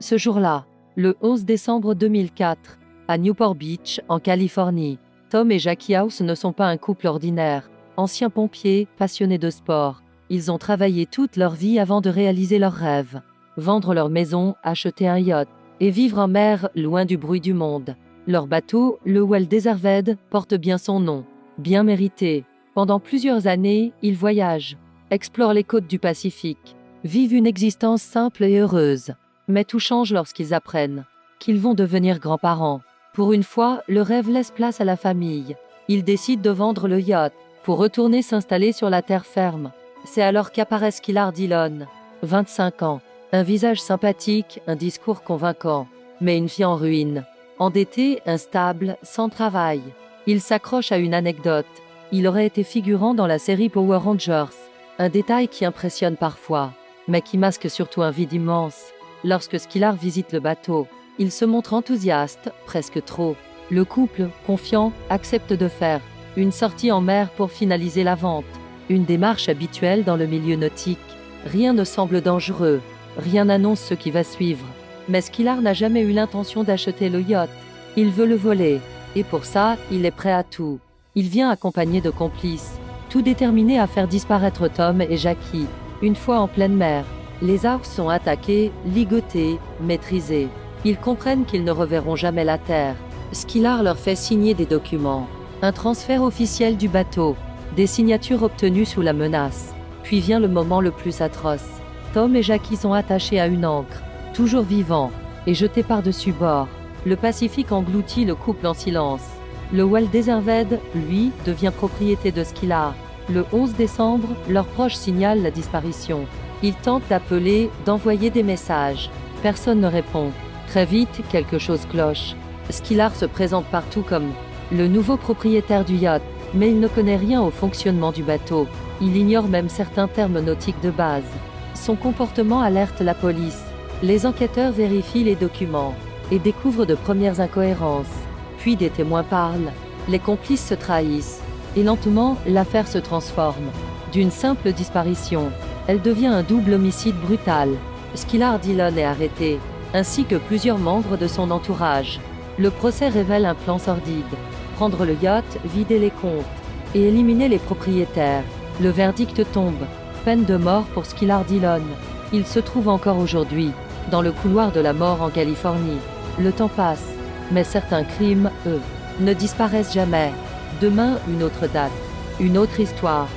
Ce jour-là, le 11 décembre 2004, à Newport Beach, en Californie, Tom et Jackie House ne sont pas un couple ordinaire. Anciens pompiers, passionnés de sport, ils ont travaillé toute leur vie avant de réaliser leurs rêves. Vendre leur maison, acheter un yacht, et vivre en mer, loin du bruit du monde. Leur bateau, le Well Deserved, porte bien son nom. Bien mérité. Pendant plusieurs années, ils voyagent, explorent les côtes du Pacifique, vivent une existence simple et heureuse. Mais tout change lorsqu'ils apprennent qu'ils vont devenir grands-parents. Pour une fois, le rêve laisse place à la famille. Ils décident de vendre le yacht pour retourner s'installer sur la terre ferme. C'est alors qu'apparaît Skylar Dillon, 25 ans. Un visage sympathique, un discours convaincant, mais une vie en ruine. Endetté, instable, sans travail. Il s'accroche à une anecdote. Il aurait été figurant dans la série Power Rangers. Un détail qui impressionne parfois, mais qui masque surtout un vide immense. Lorsque Skylar visite le bateau, il se montre enthousiaste, presque trop. Le couple, confiant, accepte de faire une sortie en mer pour finaliser la vente. Une démarche habituelle dans le milieu nautique. Rien ne semble dangereux. Rien n'annonce ce qui va suivre. Mais Skylar n'a jamais eu l'intention d'acheter le yacht. Il veut le voler. Et pour ça, il est prêt à tout. Il vient accompagné de complices, tout déterminés à faire disparaître Tom et Jackie. Une fois en pleine mer, les House sont attaqués, ligotés, maîtrisés. Ils comprennent qu'ils ne reverront jamais la terre. Skylar leur fait signer des documents. Un transfert officiel du bateau. Des signatures obtenues sous la menace. Puis vient le moment le plus atroce. Tom et Jackie sont attachés à une ancre, toujours vivants, et jetés par-dessus bord. Le Pacifique engloutit le couple en silence. Le Well Deserved, lui, devient propriété de Skylar. Le 11 décembre, leurs proches signalent la disparition. Ils tentent d'appeler, d'envoyer des messages. Personne ne répond. Très vite, quelque chose cloche. Skylar se présente partout comme le nouveau propriétaire du yacht, mais il ne connaît rien au fonctionnement du bateau. Il ignore même certains termes nautiques de base. Son comportement alerte la police. Les enquêteurs vérifient les documents et découvrent de premières incohérences. Puis des témoins parlent. Les complices se trahissent. Et lentement, l'affaire se transforme. D'une simple disparition, elle devient un double homicide brutal. Skylar Dillon est arrêté, ainsi que plusieurs membres de son entourage. Le procès révèle un plan sordide. Prendre le yacht, vider les comptes et éliminer les propriétaires. Le verdict tombe. Peine de mort pour Skylar Dillon. Il se trouve encore aujourd'hui, dans le couloir de la mort en Californie. Le temps passe, mais certains crimes, eux, ne disparaissent jamais. Demain, une autre date, une autre histoire.